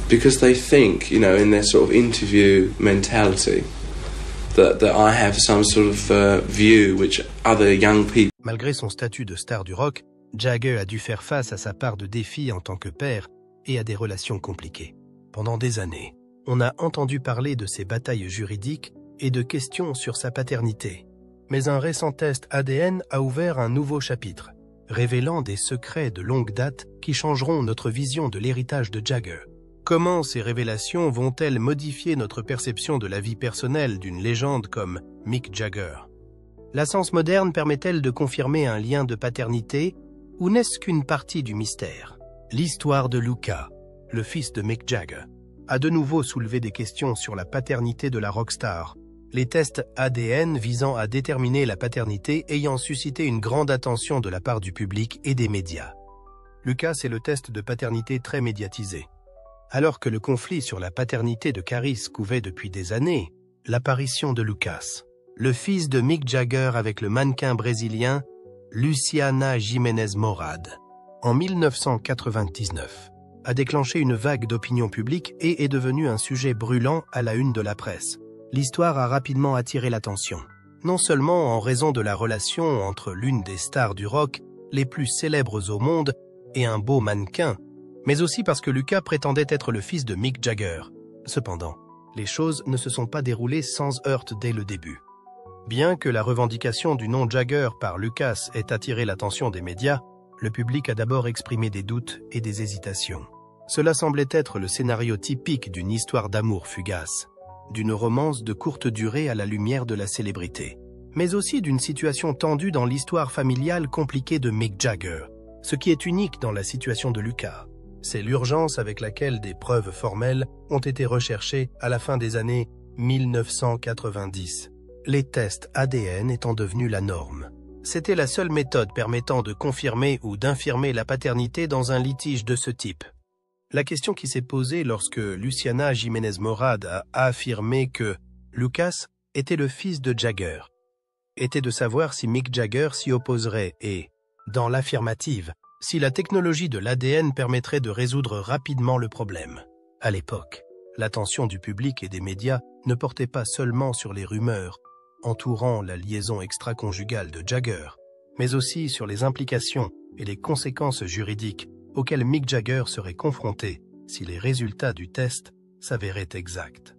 Because they think, you know, in their sort of interview mentality, that I have some sort of view which other young people. Malgré son statut de star du rock, Jagger a dû faire face à sa part de défis en tant que père et à des relations compliquées. Pendant des années, on a entendu parler de ses batailles juridiques et de questions sur sa paternité. Mais un récent test ADN a ouvert un nouveau chapitre, révélant des secrets de longue date qui changeront notre vision de l'héritage de Jagger. Comment ces révélations vont-elles modifier notre perception de la vie personnelle d'une légende comme Mick Jagger? La science moderne permet-elle de confirmer un lien de paternité ou n'est-ce qu'une partie du mystère? L'histoire de Luka, le fils de Mick Jagger, a de nouveau soulevé des questions sur la paternité de la rockstar, les tests ADN visant à déterminer la paternité ayant suscité une grande attention de la part du public et des médias. Lucas est le test de paternité très médiatisé. Alors que le conflit sur la paternité de Caris couvait depuis des années, l'apparition de Lucas, le fils de Mick Jagger avec le mannequin brésilien Luciana Giménez Morad, en 1999, a déclenché une vague d'opinion publique et est devenu un sujet brûlant à la une de la presse. L'histoire a rapidement attiré l'attention, non seulement en raison de la relation entre l'une des stars du rock les plus célèbres au monde et un beau mannequin, mais aussi parce que Lucas prétendait être le fils de Mick Jagger. Cependant, les choses ne se sont pas déroulées sans heurts dès le début. Bien que la revendication du nom Jagger par Lucas ait attiré l'attention des médias, le public a d'abord exprimé des doutes et des hésitations. Cela semblait être le scénario typique d'une histoire d'amour fugace, d'une romance de courte durée à la lumière de la célébrité, mais aussi d'une situation tendue dans l'histoire familiale compliquée de Mick Jagger. Ce qui est unique dans la situation de Lucas, c'est l'urgence avec laquelle des preuves formelles ont été recherchées à la fin des années 1990, les tests ADN étant devenus la norme. C'était la seule méthode permettant de confirmer ou d'infirmer la paternité dans un litige de ce type. La question qui s'est posée lorsque Luciana Giménez Morad a affirmé que Lucas était le fils de Jagger était de savoir si Mick Jagger s'y opposerait et, dans l'affirmative, si la technologie de l'ADN permettrait de résoudre rapidement le problème. À l'époque, l'attention du public et des médias ne portait pas seulement sur les rumeurs entourant la liaison extra-conjugale de Jagger, mais aussi sur les implications et les conséquences juridiques auxquelles Mick Jagger serait confronté si les résultats du test s'avéraient exacts.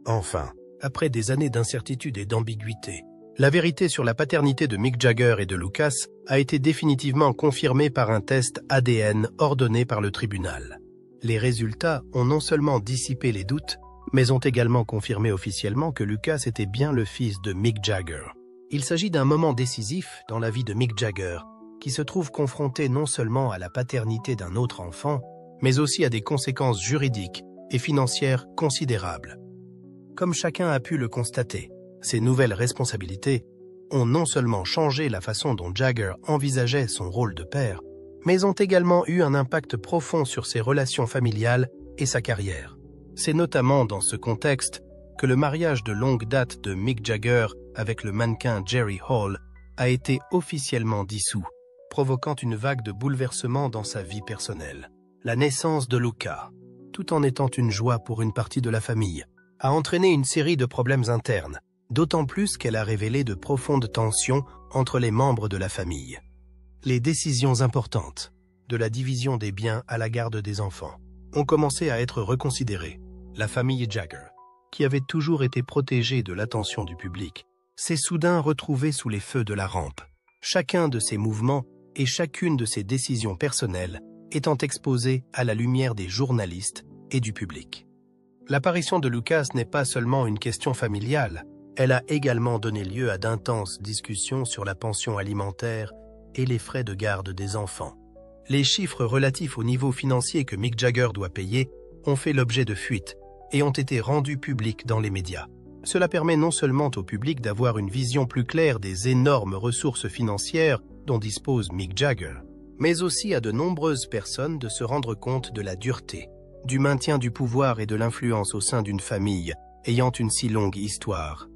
Enfin, après des années d'incertitude et d'ambiguïté, la vérité sur la paternité de Mick Jagger et de Lucas a été définitivement confirmée par un test ADN ordonné par le tribunal. Les résultats ont non seulement dissipé les doutes, mais ont également confirmé officiellement que Lucas était bien le fils de Mick Jagger. Il s'agit d'un moment décisif dans la vie de Mick Jagger, qui se trouve confronté non seulement à la paternité d'un autre enfant, mais aussi à des conséquences juridiques et financières considérables. Comme chacun a pu le constater, ces nouvelles responsabilités ont non seulement changé la façon dont Jagger envisageait son rôle de père, mais ont également eu un impact profond sur ses relations familiales et sa carrière. C'est notamment dans ce contexte que le mariage de longue date de Mick Jagger avec le mannequin Jerry Hall a été officiellement dissous, provoquant une vague de bouleversements dans sa vie personnelle. La naissance de Luka, tout en étant une joie pour une partie de la famille, a entraîné une série de problèmes internes, d'autant plus qu'elle a révélé de profondes tensions entre les membres de la famille. Les décisions importantes, de la division des biens à la garde des enfants, ont commencé à être reconsidérées. La famille Jagger, qui avait toujours été protégée de l'attention du public, s'est soudain retrouvée sous les feux de la rampe. Chacun de ses mouvements et chacune de ses décisions personnelles étant exposés à la lumière des journalistes et du public. L'apparition de Lucas n'est pas seulement une question familiale, elle a également donné lieu à d'intenses discussions sur la pension alimentaire et les frais de garde des enfants. Les chiffres relatifs au niveau financier que Mick Jagger doit payer ont fait l'objet de fuites et ont été rendus publics dans les médias. Cela permet non seulement au public d'avoir une vision plus claire des énormes ressources financières dont dispose Mick Jagger, mais aussi à de nombreuses personnes de se rendre compte de la dureté, du maintien du pouvoir et de l'influence au sein d'une famille ayant une si longue histoire.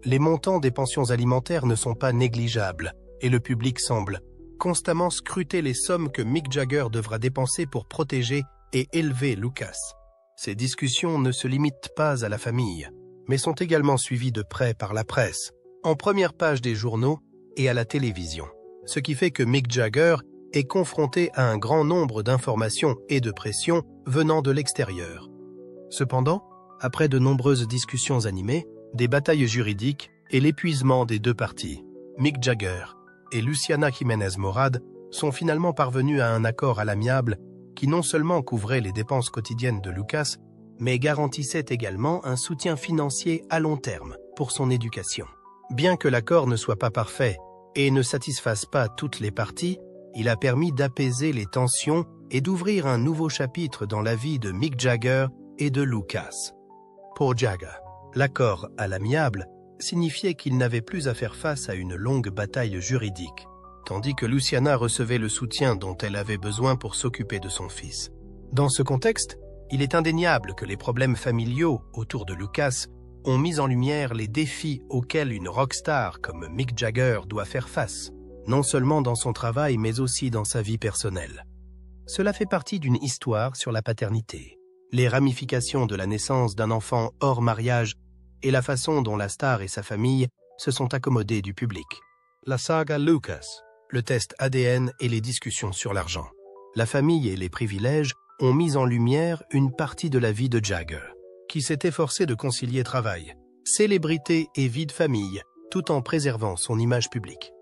Les montants des pensions alimentaires ne sont pas négligeables et le public semble constamment scruter les sommes que Mick Jagger devra dépenser pour protéger et élever Lucas. Ces discussions ne se limitent pas à la famille, mais sont également suivies de près par la presse, en première page des journaux et à la télévision. Ce qui fait que Mick Jagger est confronté à un grand nombre d'informations et de pressions venant de l'extérieur. Cependant, après de nombreuses discussions animées, des batailles juridiques et l'épuisement des deux parties, Mick Jagger et Luciana Jiménez Morad sont finalement parvenus à un accord à l'amiable qui non seulement couvrait les dépenses quotidiennes de Lucas, mais garantissait également un soutien financier à long terme pour son éducation. Bien que l'accord ne soit pas parfait et ne satisfasse pas toutes les parties, il a permis d'apaiser les tensions et d'ouvrir un nouveau chapitre dans la vie de Mick Jagger et de Lucas. Pour Jagger, l'accord à l'amiable signifiait qu'il n'avait plus à faire face à une longue bataille juridique, tandis que Luciana recevait le soutien dont elle avait besoin pour s'occuper de son fils. Dans ce contexte, il est indéniable que les problèmes familiaux autour de Lucas ont mis en lumière les défis auxquels une rockstar comme Mick Jagger doit faire face, non seulement dans son travail mais aussi dans sa vie personnelle. Cela fait partie d'une histoire sur la paternité, les ramifications de la naissance d'un enfant hors mariage et la façon dont la star et sa famille se sont accommodés du public. La saga Lucas, le test ADN et les discussions sur l'argent. La famille et les privilèges ont mis en lumière une partie de la vie de Jagger, qui s'est efforcé de concilier travail, célébrité et vie de famille, tout en préservant son image publique.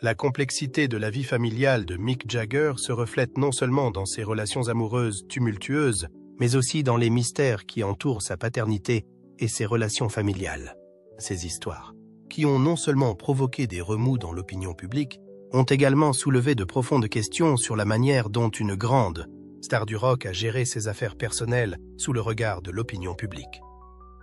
La complexité de la vie familiale de Mick Jagger se reflète non seulement dans ses relations amoureuses tumultueuses, mais aussi dans les mystères qui entourent sa paternité et ses relations familiales. Ces histoires, qui ont non seulement provoqué des remous dans l'opinion publique, ont également soulevé de profondes questions sur la manière dont une grande star du rock a géré ses affaires personnelles sous le regard de l'opinion publique.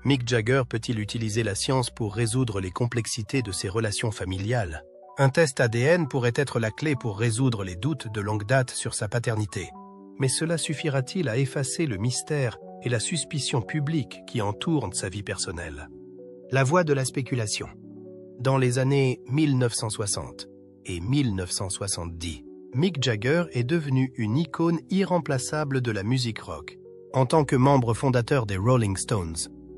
Mick Jagger peut-il utiliser la science pour résoudre les complexités de ses relations familiales? Un test ADN pourrait être la clé pour résoudre les doutes de longue date sur sa paternité. Mais cela suffira-t-il à effacer le mystère et la suspicion publique qui entourent sa vie personnelle? La voie de la spéculation. Dans les années 1960 et 1970, Mick Jagger est devenu une icône irremplaçable de la musique rock. En tant que membre fondateur des Rolling Stones,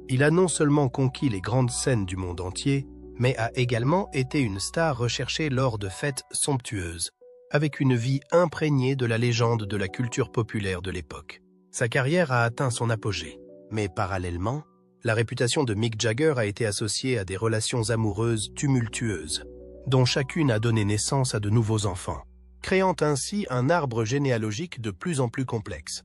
il a non seulement conquis les grandes scènes du monde entier, mais a également été une star recherchée lors de fêtes somptueuses, avec une vie imprégnée de la légende de la culture populaire de l'époque. Sa carrière a atteint son apogée, mais parallèlement, la réputation de Mick Jagger a été associée à des relations amoureuses tumultueuses, dont chacune a donné naissance à de nouveaux enfants, créant ainsi un arbre généalogique de plus en plus complexe.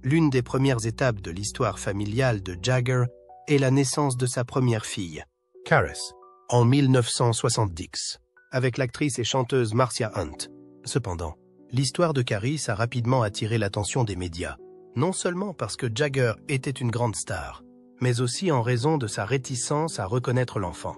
L'une des premières étapes de l'histoire familiale de Jagger est la naissance de sa première fille, Karis, en 1970, avec l'actrice et chanteuse Marcia Hunt. Cependant, l'histoire de Karis a rapidement attiré l'attention des médias, non seulement parce que Jagger était une grande star, mais aussi en raison de sa réticence à reconnaître l'enfant.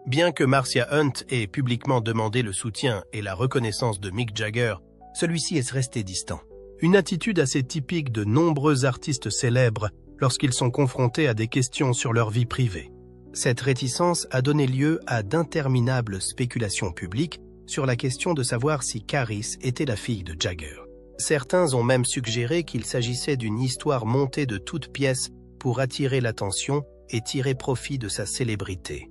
Bien que Marcia Hunt ait publiquement demandé le soutien et la reconnaissance de Mick Jagger, celui-ci est resté distant. Une attitude assez typique de nombreux artistes célèbres lorsqu'ils sont confrontés à des questions sur leur vie privée. Cette réticence a donné lieu à d'interminables spéculations publiques sur la question de savoir si Karis était la fille de Jagger. Certains ont même suggéré qu'il s'agissait d'une histoire montée de toutes pièces pour attirer l'attention et tirer profit de sa célébrité.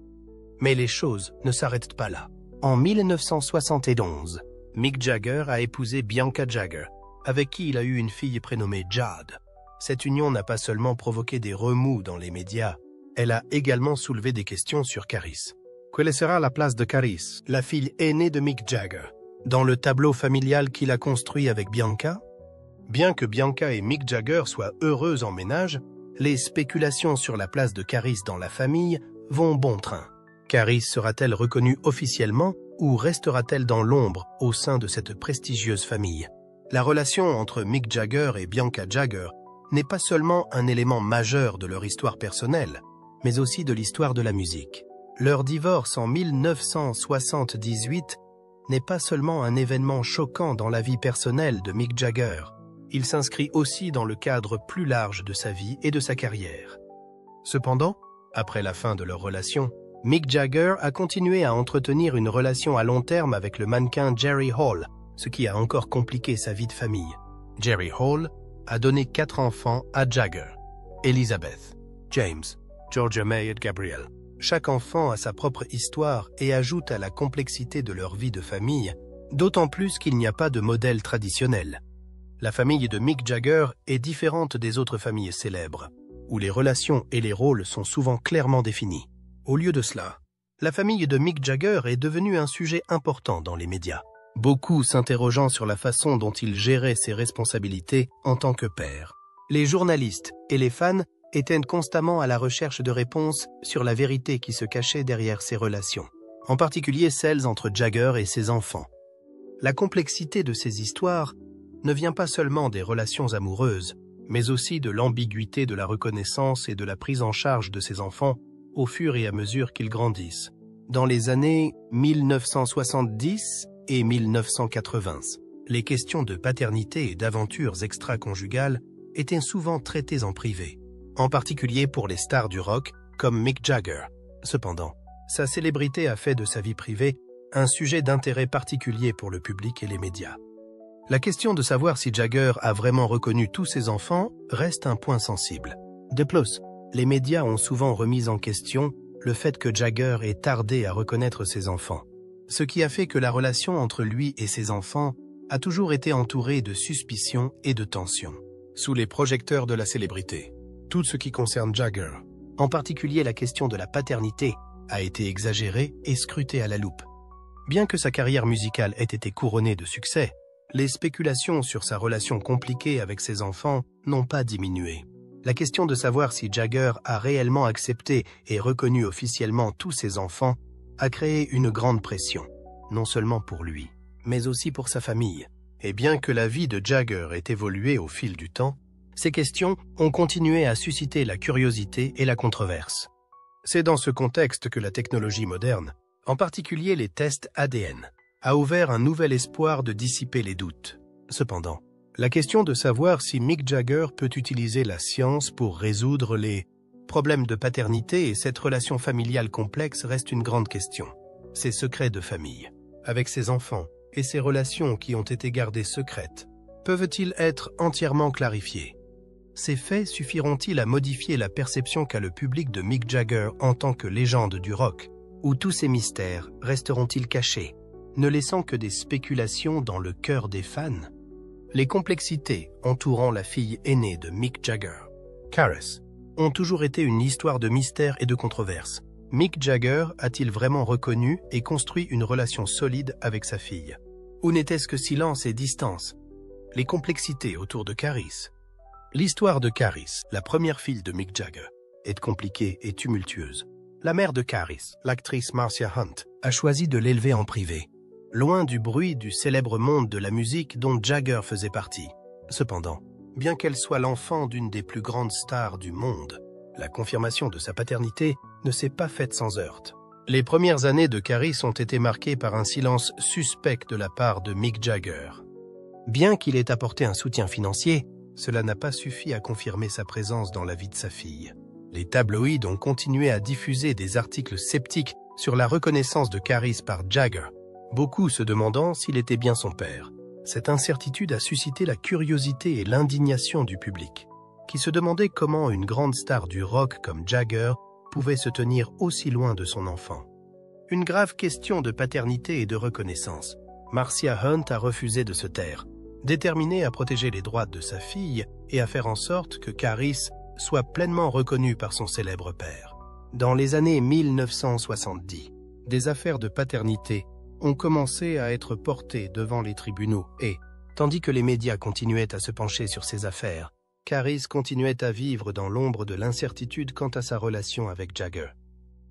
Mais les choses ne s'arrêtent pas là. En 1971, Mick Jagger a épousé Bianca Jagger, avec qui il a eu une fille prénommée Jade. Cette union n'a pas seulement provoqué des remous dans les médias, elle a également soulevé des questions sur Karis. Quelle sera la place de Karis, la fille aînée de Mick Jagger, dans le tableau familial qu'il a construit avec Bianca? Bien que Bianca et Mick Jagger soient heureux en ménage, les spéculations sur la place de Karis dans la famille vont bon train. Karis sera-t-elle reconnue officiellement ou restera-t-elle dans l'ombre au sein de cette prestigieuse famille? La relation entre Mick Jagger et Bianca Jagger n'est pas seulement un élément majeur de leur histoire personnelle, mais aussi de l'histoire de la musique. Leur divorce en 1978 n'est pas seulement un événement choquant dans la vie personnelle de Mick Jagger, il s'inscrit aussi dans le cadre plus large de sa vie et de sa carrière. Cependant, après la fin de leur relation, Mick Jagger a continué à entretenir une relation à long terme avec le mannequin Jerry Hall, ce qui a encore compliqué sa vie de famille. Jerry Hall a donné 4 enfants à Jagger: Elizabeth, James, Georgia May et Gabriel. Chaque enfant a sa propre histoire et ajoute à la complexité de leur vie de famille, d'autant plus qu'il n'y a pas de modèle traditionnel. La famille de Mick Jagger est différente des autres familles célèbres, où les relations et les rôles sont souvent clairement définis. Au lieu de cela, la famille de Mick Jagger est devenue un sujet important dans les médias, beaucoup s'interrogeant sur la façon dont il gérait ses responsabilités en tant que père. Les journalistes et les fans étaient constamment à la recherche de réponses sur la vérité qui se cachait derrière ces relations, en particulier celles entre Jagger et ses enfants. La complexité de ces histoires ne vient pas seulement des relations amoureuses, mais aussi de l'ambiguïté de la reconnaissance et de la prise en charge de ses enfants au fur et à mesure qu'ils grandissent. Dans les années 1970 et 1980, les questions de paternité et d'aventures extra-conjugales étaient souvent traitées en privé, en particulier pour les stars du rock comme Mick Jagger. Cependant, sa célébrité a fait de sa vie privée un sujet d'intérêt particulier pour le public et les médias. La question de savoir si Jagger a vraiment reconnu tous ses enfants reste un point sensible. De plus, les médias ont souvent remis en question le fait que Jagger ait tardé à reconnaître ses enfants, ce qui a fait que la relation entre lui et ses enfants a toujours été entourée de suspicions et de tensions. Sous les projecteurs de la célébrité, tout ce qui concerne Jagger, en particulier la question de la paternité, a été exagéré et scruté à la loupe. Bien que sa carrière musicale ait été couronnée de succès, les spéculations sur sa relation compliquée avec ses enfants n'ont pas diminué. La question de savoir si Jagger a réellement accepté et reconnu officiellement tous ses enfants a créé une grande pression, non seulement pour lui, mais aussi pour sa famille. Et bien que la vie de Jagger ait évolué au fil du temps, ces questions ont continué à susciter la curiosité et la controverse. C'est dans ce contexte que la technologie moderne, en particulier les tests ADN, a ouvert un nouvel espoir de dissiper les doutes. Cependant, la question de savoir si Mick Jagger peut utiliser la science pour résoudre les problèmes de paternité et cette relation familiale complexe reste une grande question. Ses secrets de famille, avec ses enfants et ses relations qui ont été gardées secrètes, peuvent-ils être entièrement clarifiés? Ces faits suffiront-ils à modifier la perception qu'a le public de Mick Jagger en tant que légende du rock, ou tous ces mystères resteront-ils cachés, ne laissant que des spéculations dans le cœur des fans? Les complexités entourant la fille aînée de Mick Jagger, Karis, ont toujours été une histoire de mystère et de controverse. Mick Jagger a-t-il vraiment reconnu et construit une relation solide avec sa fille? Ou n'était-ce que silence et distance? Les complexités autour de Karis. L'histoire de Karis, la première fille de Mick Jagger, est compliquée et tumultueuse. La mère de Karis, l'actrice Marcia Hunt, a choisi de l'élever en privé, loin du bruit du célèbre monde de la musique dont Jagger faisait partie. Cependant, bien qu'elle soit l'enfant d'une des plus grandes stars du monde, la confirmation de sa paternité ne s'est pas faite sans heurts. Les premières années de Karis ont été marquées par un silence suspect de la part de Mick Jagger. Bien qu'il ait apporté un soutien financier, cela n'a pas suffi à confirmer sa présence dans la vie de sa fille. Les tabloïds ont continué à diffuser des articles sceptiques sur la reconnaissance de Karis par Jagger, beaucoup se demandant s'il était bien son père. Cette incertitude a suscité la curiosité et l'indignation du public, qui se demandait comment une grande star du rock comme Jagger pouvait se tenir aussi loin de son enfant. Une grave question de paternité et de reconnaissance. Marcia Hunt a refusé de se taire, déterminée à protéger les droits de sa fille et à faire en sorte que Karis soit pleinement reconnu par son célèbre père. Dans les années 1970, des affaires de paternité ont commencé à être portées devant les tribunaux et, tandis que les médias continuaient à se pencher sur ces affaires, Karis continuait à vivre dans l'ombre de l'incertitude quant à sa relation avec Jagger.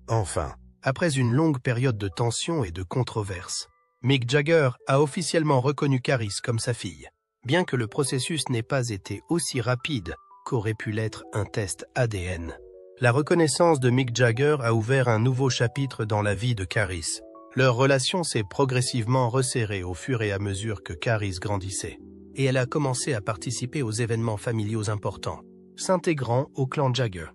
Enfin, après une longue période de tension et de controverse, Mick Jagger a officiellement reconnu Karis comme sa fille, bien que le processus n'ait pas été aussi rapide qu'aurait pu l'être un test ADN. La reconnaissance de Mick Jagger a ouvert un nouveau chapitre dans la vie de Karis. Leur relation s'est progressivement resserrée au fur et à mesure que Karis grandissait, et elle a commencé à participer aux événements familiaux importants, s'intégrant au clan Jagger.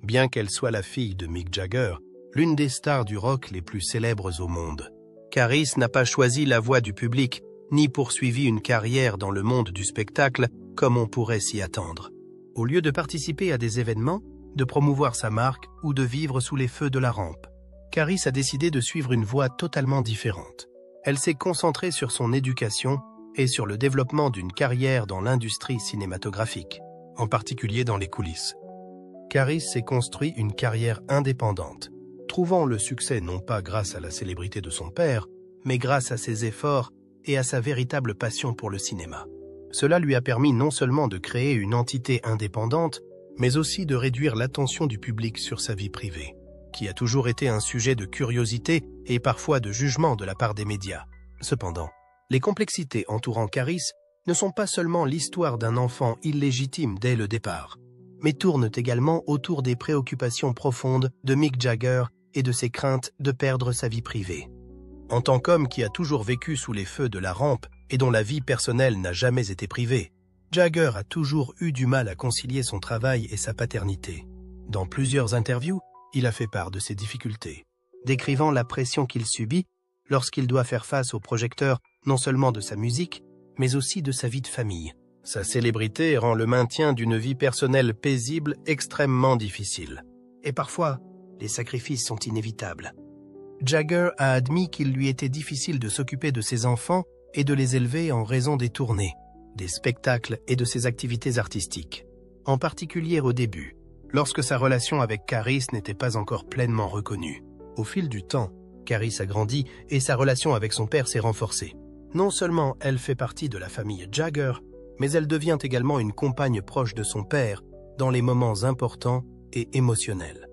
Bien qu'elle soit la fille de Mick Jagger, l'une des stars du rock les plus célèbres au monde, Karis n'a pas choisi la voie du public, ni poursuivi une carrière dans le monde du spectacle, comme on pourrait s'y attendre. Au lieu de participer à des événements, de promouvoir sa marque ou de vivre sous les feux de la rampe, Caris a décidé de suivre une voie totalement différente. Elle s'est concentrée sur son éducation et sur le développement d'une carrière dans l'industrie cinématographique, en particulier dans les coulisses. Caris s'est construit une carrière indépendante, trouvant le succès non pas grâce à la célébrité de son père, mais grâce à ses efforts et à sa véritable passion pour le cinéma. Cela lui a permis non seulement de créer une entité indépendante, mais aussi de réduire l'attention du public sur sa vie privée, qui a toujours été un sujet de curiosité et parfois de jugement de la part des médias. Cependant, les complexités entourant Caris ne sont pas seulement l'histoire d'un enfant illégitime dès le départ, mais tournent également autour des préoccupations profondes de Mick Jagger et de ses craintes de perdre sa vie privée. En tant qu'homme qui a toujours vécu sous les feux de la rampe et dont la vie personnelle n'a jamais été privée, Jagger a toujours eu du mal à concilier son travail et sa paternité. Dans plusieurs interviews, il a fait part de ses difficultés, décrivant la pression qu'il subit lorsqu'il doit faire face aux projecteurs non seulement de sa musique, mais aussi de sa vie de famille. Sa célébrité rend le maintien d'une vie personnelle paisible extrêmement difficile. Et parfois, les sacrifices sont inévitables. Jagger a admis qu'il lui était difficile de s'occuper de ses enfants et de les élever en raison des tournées, des spectacles et de ses activités artistiques. En particulier au début, lorsque sa relation avec Caris n'était pas encore pleinement reconnue. Au fil du temps, Caris a grandi et sa relation avec son père s'est renforcée. Non seulement elle fait partie de la famille Jagger, mais elle devient également une compagne proche de son père dans les moments importants et émotionnels.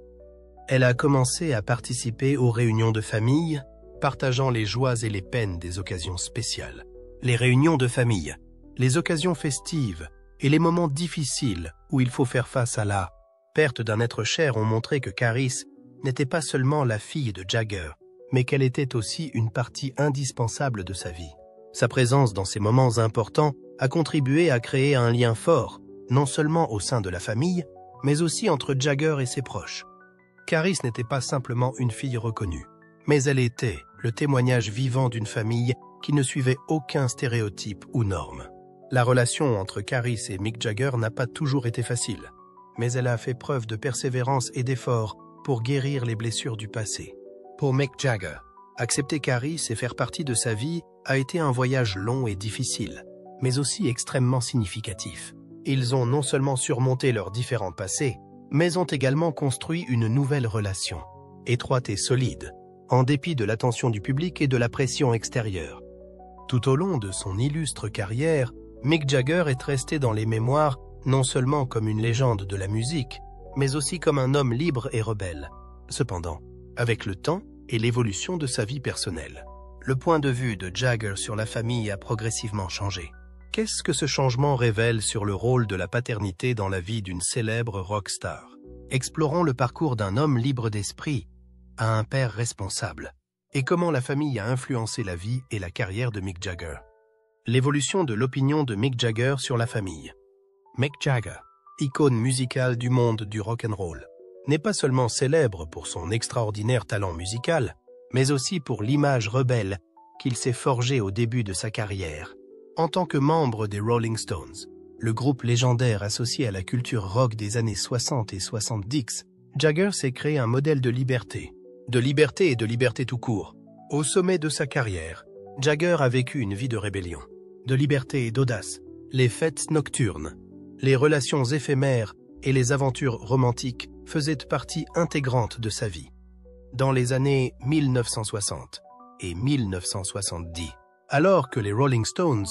Elle a commencé à participer aux réunions de famille, partageant les joies et les peines des occasions spéciales. Les réunions de famille, les occasions festives et les moments difficiles où il faut faire face à la perte d'un être cher ont montré que Caris n'était pas seulement la fille de Jagger, mais qu'elle était aussi une partie indispensable de sa vie. Sa présence dans ces moments importants a contribué à créer un lien fort, non seulement au sein de la famille, mais aussi entre Jagger et ses proches. Caris n'était pas simplement une fille reconnue, mais elle était le témoignage vivant d'une famille qui ne suivait aucun stéréotype ou norme. La relation entre Caris et Mick Jagger n'a pas toujours été facile, mais elle a fait preuve de persévérance et d'effort pour guérir les blessures du passé. Pour Mick Jagger, accepter Caris et faire partie de sa vie a été un voyage long et difficile, mais aussi extrêmement significatif. Ils ont non seulement surmonté leurs différents passés, mais ont également construit une nouvelle relation, étroite et solide, en dépit de l'attention du public et de la pression extérieure. Tout au long de son illustre carrière, Mick Jagger est resté dans les mémoires non seulement comme une légende de la musique, mais aussi comme un homme libre et rebelle. Cependant, avec le temps et l'évolution de sa vie personnelle, le point de vue de Jagger sur la famille a progressivement changé. Qu'est-ce que ce changement révèle sur le rôle de la paternité dans la vie d'une célèbre rockstar? Explorons le parcours d'un homme libre d'esprit à un père responsable, et comment la famille a influencé la vie et la carrière de Mick Jagger. L'évolution de l'opinion de Mick Jagger sur la famille. Mick Jagger, icône musicale du monde du rock'n'roll, n'est pas seulement célèbre pour son extraordinaire talent musical, mais aussi pour l'image rebelle qu'il s'est forgée au début de sa carrière. En tant que membre des Rolling Stones, le groupe légendaire associé à la culture rock des années 60 et 70, Jagger s'est créé un modèle de liberté et de liberté tout court. Au sommet de sa carrière, Jagger a vécu une vie de rébellion, de liberté et d'audace, les fêtes nocturnes, les relations éphémères et les aventures romantiques faisaient partie intégrante de sa vie. Dans les années 1960 et 1970, alors que les Rolling Stones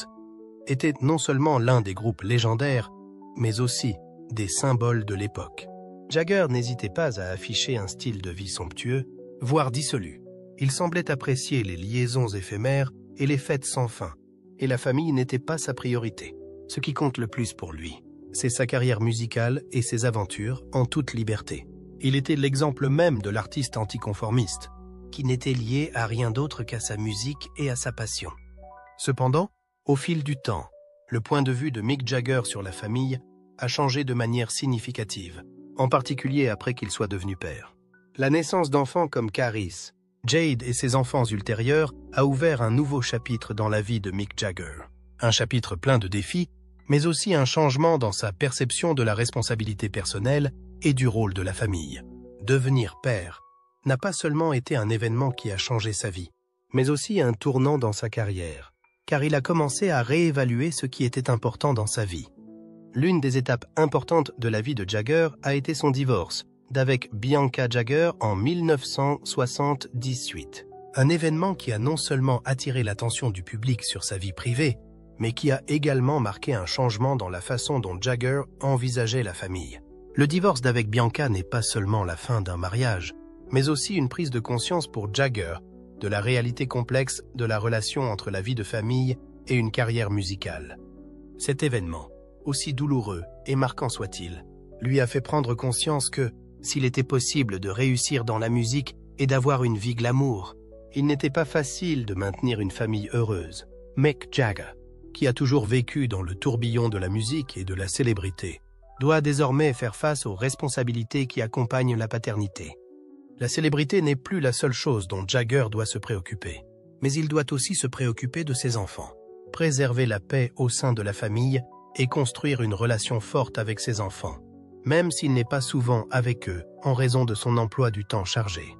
étaient non seulement l'un des groupes légendaires, mais aussi des symboles de l'époque. Jagger n'hésitait pas à afficher un style de vie somptueux, voire dissolu. Il semblait apprécier les liaisons éphémères et les fêtes sans fin, et la famille n'était pas sa priorité. Ce qui compte le plus pour lui, c'est sa carrière musicale et ses aventures en toute liberté. Il était l'exemple même de l'artiste anticonformiste, qui n'était lié à rien d'autre qu'à sa musique et à sa passion. Cependant, au fil du temps, le point de vue de Mick Jagger sur la famille a changé de manière significative, en particulier après qu'il soit devenu père. La naissance d'enfants comme Caris, Jade et ses enfants ultérieurs a ouvert un nouveau chapitre dans la vie de Mick Jagger. Un chapitre plein de défis, mais aussi un changement dans sa perception de la responsabilité personnelle et du rôle de la famille. Devenir père n'a pas seulement été un événement qui a changé sa vie, mais aussi un tournant dans sa carrière, car il a commencé à réévaluer ce qui était important dans sa vie. L'une des étapes importantes de la vie de Jagger a été son divorce d'avec Bianca Jagger en 1978. Un événement qui a non seulement attiré l'attention du public sur sa vie privée, mais qui a également marqué un changement dans la façon dont Jagger envisageait la famille. Le divorce d'avec Bianca n'est pas seulement la fin d'un mariage, mais aussi une prise de conscience pour Jagger de la réalité complexe de la relation entre la vie de famille et une carrière musicale. Cet événement, aussi douloureux et marquant soit-il, lui a fait prendre conscience que, s'il était possible de réussir dans la musique et d'avoir une vie glamour, il n'était pas facile de maintenir une famille heureuse. Mick Jagger, qui a toujours vécu dans le tourbillon de la musique et de la célébrité, doit désormais faire face aux responsabilités qui accompagnent la paternité. La célébrité n'est plus la seule chose dont Jagger doit se préoccuper, mais il doit aussi se préoccuper de ses enfants, préserver la paix au sein de la famille et construire une relation forte avec ses enfants, même s'il n'est pas souvent avec eux en raison de son emploi du temps chargé.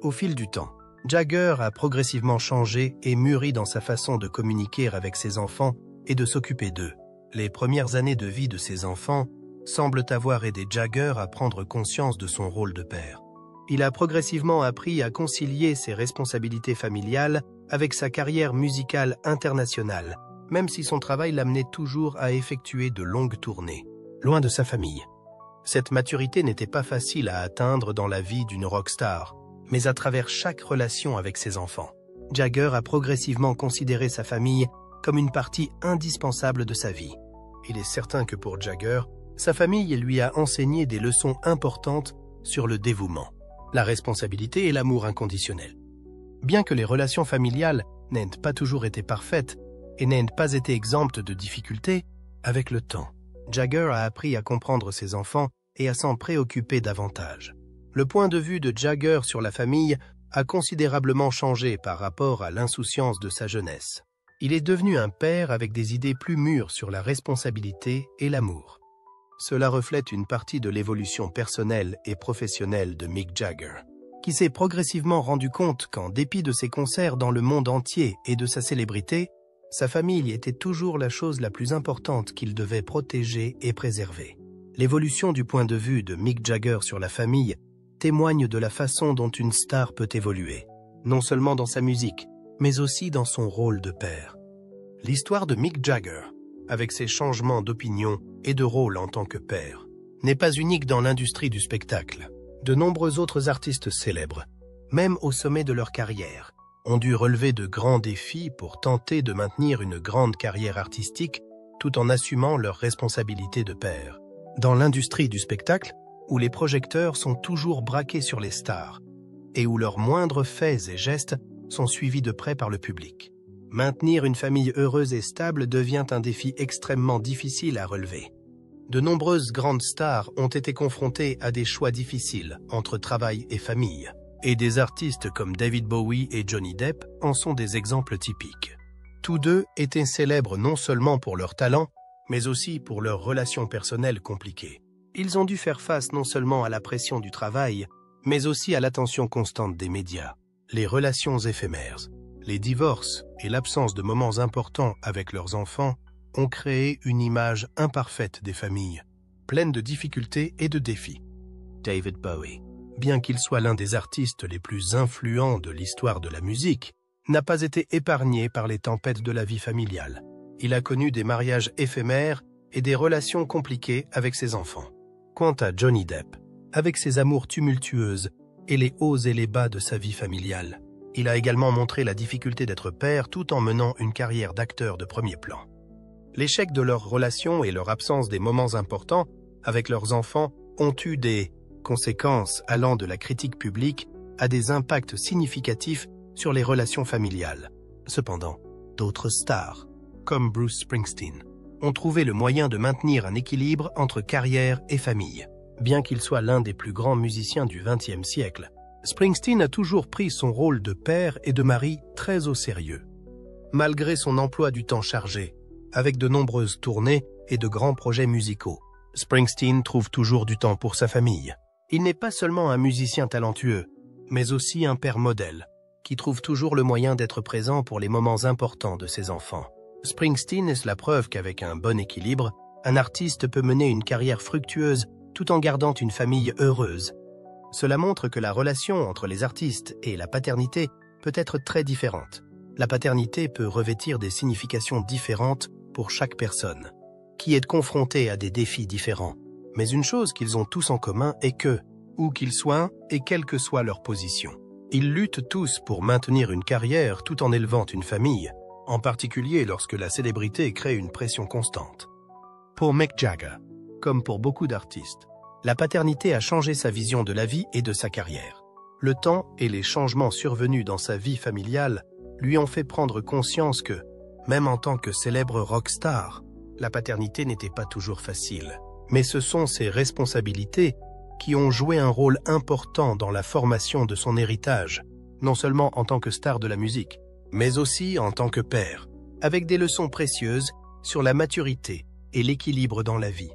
Au fil du temps, Jagger a progressivement changé et mûri dans sa façon de communiquer avec ses enfants et de s'occuper d'eux. Les premières années de vie de ses enfants semblent avoir aidé Jagger à prendre conscience de son rôle de père. Il a progressivement appris à concilier ses responsabilités familiales avec sa carrière musicale internationale, même si son travail l'amenait toujours à effectuer de longues tournées, loin de sa famille. Cette maturité n'était pas facile à atteindre dans la vie d'une rockstar, mais à travers chaque relation avec ses enfants. Jagger a progressivement considéré sa famille comme une partie indispensable de sa vie. Il est certain que pour Jagger, sa famille lui a enseigné des leçons importantes sur le dévouement, la responsabilité et l'amour inconditionnel. Bien que les relations familiales n'aient pas toujours été parfaites et n'aient pas été exemptes de difficultés, avec le temps, Jagger a appris à comprendre ses enfants et à s'en préoccuper davantage. Le point de vue de Jagger sur la famille a considérablement changé par rapport à l'insouciance de sa jeunesse. Il est devenu un père avec des idées plus mûres sur la responsabilité et l'amour. Cela reflète une partie de l'évolution personnelle et professionnelle de Mick Jagger, qui s'est progressivement rendu compte qu'en dépit de ses concerts dans le monde entier et de sa célébrité, sa famille était toujours la chose la plus importante qu'il devait protéger et préserver. L'évolution du point de vue de Mick Jagger sur la famille témoigne de la façon dont une star peut évoluer, non seulement dans sa musique, mais aussi dans son rôle de père. L'histoire de Mick Jagger, avec ses changements d'opinion et de rôle en tant que père, n'est pas unique dans l'industrie du spectacle. De nombreux autres artistes célèbres, même au sommet de leur carrière, ont dû relever de grands défis pour tenter de maintenir une grande carrière artistique tout en assumant leurs responsabilités de père. Dans l'industrie du spectacle, où les projecteurs sont toujours braqués sur les stars et où leurs moindres faits et gestes sont suivis de près par le public, maintenir une famille heureuse et stable devient un défi extrêmement difficile à relever. De nombreuses grandes stars ont été confrontées à des choix difficiles entre travail et famille, et des artistes comme David Bowie et Johnny Depp en sont des exemples typiques. Tous deux étaient célèbres non seulement pour leur talent, mais aussi pour leurs relations personnelles compliquées. Ils ont dû faire face non seulement à la pression du travail, mais aussi à l'attention constante des médias. Les relations éphémères, les divorces et l'absence de moments importants avec leurs enfants ont créé une image imparfaite des familles, pleine de difficultés et de défis. David Bowie, bien qu'il soit l'un des artistes les plus influents de l'histoire de la musique, n'a pas été épargné par les tempêtes de la vie familiale. Il a connu des mariages éphémères et des relations compliquées avec ses enfants. Quant à Johnny Depp, avec ses amours tumultueuses et les hauts et les bas de sa vie familiale, il a également montré la difficulté d'être père tout en menant une carrière d'acteur de premier plan. L'échec de leur relation et leur absence des moments importants avec leurs enfants ont eu des conséquences allant de la critique publique à des impacts significatifs sur les relations familiales. Cependant, d'autres stars, comme Bruce Springsteen, ont trouvé le moyen de maintenir un équilibre entre carrière et famille. Bien qu'il soit l'un des plus grands musiciens du XXe siècle, Springsteen a toujours pris son rôle de père et de mari très au sérieux. Malgré son emploi du temps chargé, avec de nombreuses tournées et de grands projets musicaux. Springsteen trouve toujours du temps pour sa famille. Il n'est pas seulement un musicien talentueux, mais aussi un père modèle, qui trouve toujours le moyen d'être présent pour les moments importants de ses enfants. Springsteen est la preuve qu'avec un bon équilibre, un artiste peut mener une carrière fructueuse tout en gardant une famille heureuse. Cela montre que la relation entre les artistes et la paternité peut être très différente. La paternité peut revêtir des significations différentes pour chaque personne, qui est confrontée à des défis différents. Mais une chose qu'ils ont tous en commun est que, où qu'ils soient et quelle que soit leur position, ils luttent tous pour maintenir une carrière tout en élevant une famille, en particulier lorsque la célébrité crée une pression constante. Pour Mick Jagger, comme pour beaucoup d'artistes, la paternité a changé sa vision de la vie et de sa carrière. Le temps et les changements survenus dans sa vie familiale lui ont fait prendre conscience que, même en tant que célèbre rockstar, la paternité n'était pas toujours facile. Mais ce sont ses responsabilités qui ont joué un rôle important dans la formation de son héritage, non seulement en tant que star de la musique, mais aussi en tant que père, avec des leçons précieuses sur la maturité et l'équilibre dans la vie.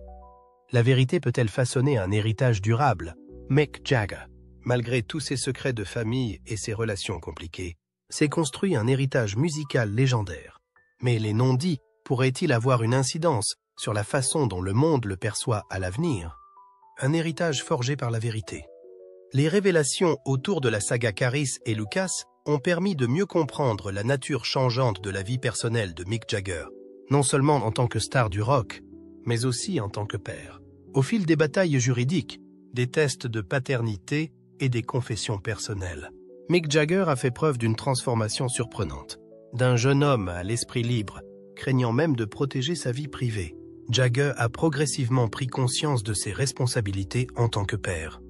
La vérité peut-elle façonner un héritage durable? Mick Jagger, malgré tous ses secrets de famille et ses relations compliquées, s'est construit un héritage musical légendaire. Mais les non-dits pourraient-ils avoir une incidence sur la façon dont le monde le perçoit à l'avenir? Un héritage forgé par la vérité. Les révélations autour de la saga Caris et Lucas ont permis de mieux comprendre la nature changeante de la vie personnelle de Mick Jagger, non seulement en tant que star du rock, mais aussi en tant que père. Au fil des batailles juridiques, des tests de paternité et des confessions personnelles, Mick Jagger a fait preuve d'une transformation surprenante. D'un jeune homme à l'esprit libre, craignant même de protéger sa vie privée, Jagger a progressivement pris conscience de ses responsabilités en tant que père.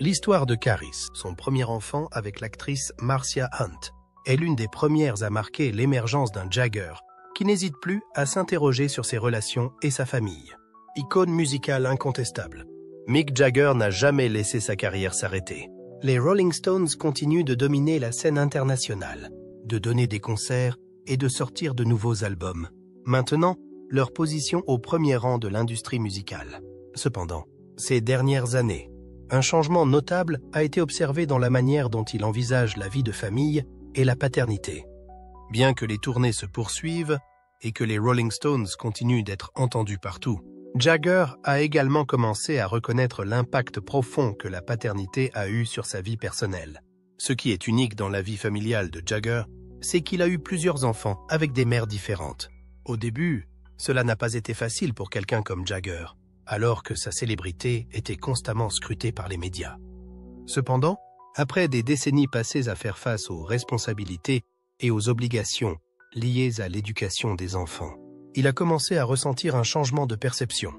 L'histoire de Caris, son premier enfant avec l'actrice Marcia Hunt, est l'une des premières à marquer l'émergence d'un Jagger qui n'hésite plus à s'interroger sur ses relations et sa famille. Icône musicale incontestable, Mick Jagger n'a jamais laissé sa carrière s'arrêter. Les Rolling Stones continuent de dominer la scène internationale, de donner des concerts et de sortir de nouveaux albums. Maintenant, leur position au premier rang de l'industrie musicale. Cependant, ces dernières années, un changement notable a été observé dans la manière dont il envisage la vie de famille et la paternité. Bien que les tournées se poursuivent et que les Rolling Stones continuent d'être entendus partout, Jagger a également commencé à reconnaître l'impact profond que la paternité a eu sur sa vie personnelle. Ce qui est unique dans la vie familiale de Jagger, c'est qu'il a eu plusieurs enfants avec des mères différentes. Au début, cela n'a pas été facile pour quelqu'un comme Jagger, alors que sa célébrité était constamment scrutée par les médias. Cependant, après des décennies passées à faire face aux responsabilités et aux obligations liées à l'éducation des enfants, il a commencé à ressentir un changement de perception.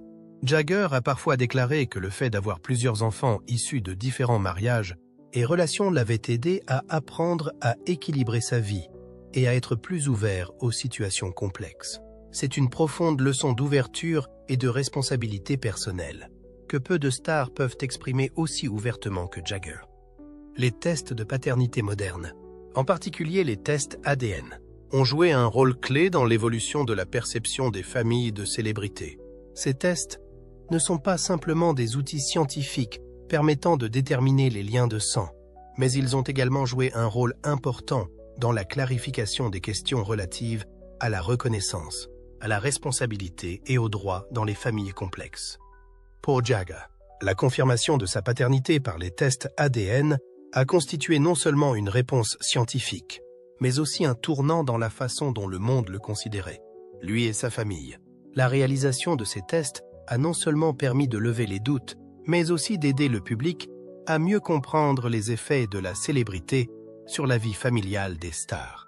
Jagger a parfois déclaré que le fait d'avoir plusieurs enfants issus de différents mariages et relations l'avait aidé à apprendre à équilibrer sa vie et à être plus ouvert aux situations complexes. C'est une profonde leçon d'ouverture et de responsabilité personnelle, que peu de stars peuvent exprimer aussi ouvertement que Jagger. Les tests de paternité modernes, en particulier les tests ADN, ont joué un rôle clé dans l'évolution de la perception des familles de célébrités. Ces tests ne sont pas simplement des outils scientifiques permettant de déterminer les liens de sang, mais ils ont également joué un rôle important dans la clarification des questions relatives à la reconnaissance, à la responsabilité et aux droits dans les familles complexes. Pour Jagger, la confirmation de sa paternité par les tests ADN a constitué non seulement une réponse scientifique, mais aussi un tournant dans la façon dont le monde le considérait, lui et sa famille. La réalisation de ces tests a non seulement permis de lever les doutes, mais aussi d'aider le public à mieux comprendre les effets de la célébrité sur la vie familiale des stars.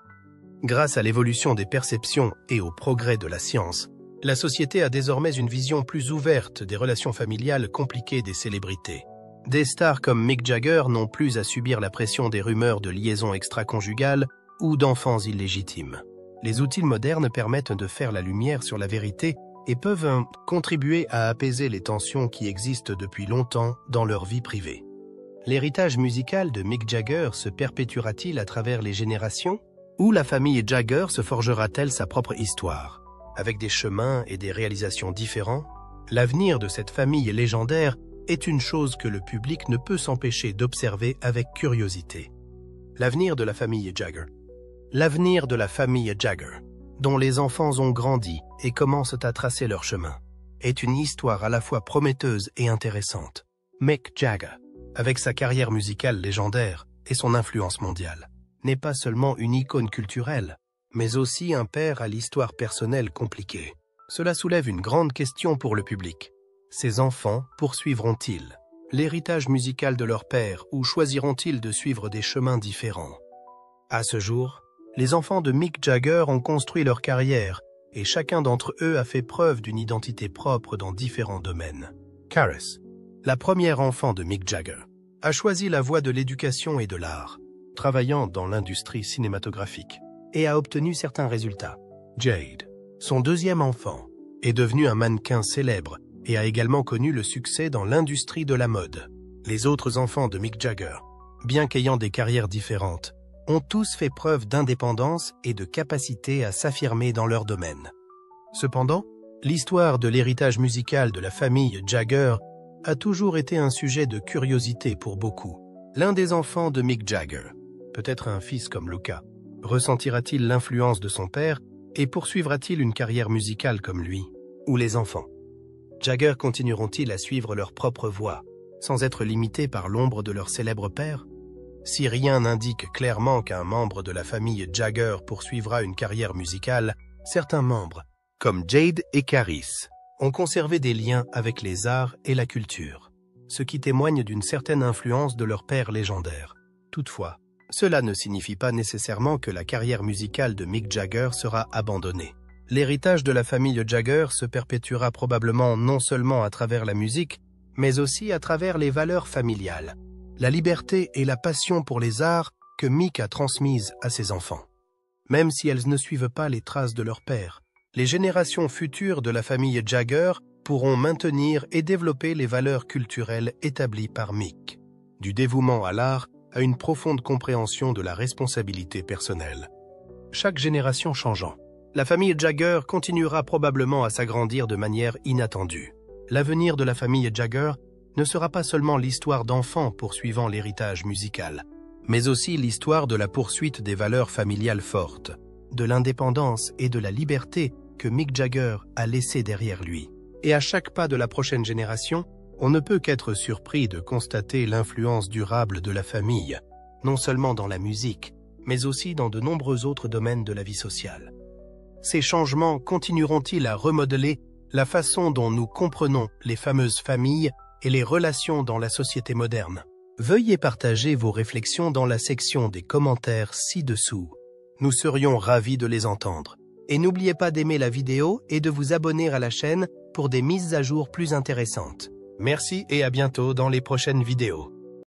Grâce à l'évolution des perceptions et au progrès de la science, la société a désormais une vision plus ouverte des relations familiales compliquées des célébrités. Des stars comme Mick Jagger n'ont plus à subir la pression des rumeurs de liaisons extra-conjugales ou d'enfants illégitimes. Les outils modernes permettent de faire la lumière sur la vérité et peuvent contribuer à apaiser les tensions qui existent depuis longtemps dans leur vie privée. L'héritage musical de Mick Jagger se perpétuera-t-il à travers les générations? Ou la famille Jagger se forgera-t-elle sa propre histoire? Avec des chemins et des réalisations différents, l'avenir de cette famille légendaire est une chose que le public ne peut s'empêcher d'observer avec curiosité. L'avenir de la famille Jagger. L'avenir de la famille Jagger, dont les enfants ont grandi et commencent à tracer leur chemin, est une histoire à la fois prometteuse et intéressante. Mick Jagger, avec sa carrière musicale légendaire et son influence mondiale, n'est pas seulement une icône culturelle, mais aussi un père à l'histoire personnelle compliquée. Cela soulève une grande question pour le public. Ces enfants poursuivront-ils l'héritage musical de leur père ou choisiront-ils de suivre des chemins différents? À ce jour, les enfants de Mick Jagger ont construit leur carrière et chacun d'entre eux a fait preuve d'une identité propre dans différents domaines. Karis, la première enfant de Mick Jagger, a choisi la voie de l'éducation et de l'art, travaillant dans l'industrie cinématographique, et a obtenu certains résultats. Jade, son deuxième enfant, est devenu un mannequin célèbre et a également connu le succès dans l'industrie de la mode. Les autres enfants de Mick Jagger, bien qu'ayant des carrières différentes, ont tous fait preuve d'indépendance et de capacité à s'affirmer dans leur domaine. Cependant, l'histoire de l'héritage musical de la famille Jagger a toujours été un sujet de curiosité pour beaucoup. L'un des enfants de Mick Jagger, peut-être un fils comme Luca, ressentira-t-il l'influence de son père et poursuivra-t-il une carrière musicale comme lui? Ou les enfants Jagger continueront-ils à suivre leur propre voie, sans être limités par l'ombre de leur célèbre père? Si rien n'indique clairement qu'un membre de la famille Jagger poursuivra une carrière musicale, certains membres, comme Jade et Karis, ont conservé des liens avec les arts et la culture, ce qui témoigne d'une certaine influence de leur père légendaire. Toutefois, cela ne signifie pas nécessairement que la carrière musicale de Mick Jagger sera abandonnée. L'héritage de la famille Jagger se perpétuera probablement non seulement à travers la musique, mais aussi à travers les valeurs familiales, la liberté et la passion pour les arts que Mick a transmises à ses enfants. Même si elles ne suivent pas les traces de leur père, les générations futures de la famille Jagger pourront maintenir et développer les valeurs culturelles établies par Mick, du dévouement à l'art à une profonde compréhension de la responsabilité personnelle. Chaque génération changeant, la famille Jagger continuera probablement à s'agrandir de manière inattendue. L'avenir de la famille Jagger ne sera pas seulement l'histoire d'enfants poursuivant l'héritage musical, mais aussi l'histoire de la poursuite des valeurs familiales fortes, de l'indépendance et de la liberté que Mick Jagger a laissé derrière lui. Et à chaque pas de la prochaine génération, on ne peut qu'être surpris de constater l'influence durable de la famille, non seulement dans la musique, mais aussi dans de nombreux autres domaines de la vie sociale. Ces changements continueront-ils à remodeler la façon dont nous comprenons les fameuses familles et les relations dans la société moderne? Veuillez partager vos réflexions dans la section des commentaires ci-dessous. Nous serions ravis de les entendre. Et n'oubliez pas d'aimer la vidéo et de vous abonner à la chaîne pour des mises à jour plus intéressantes. Merci et à bientôt dans les prochaines vidéos.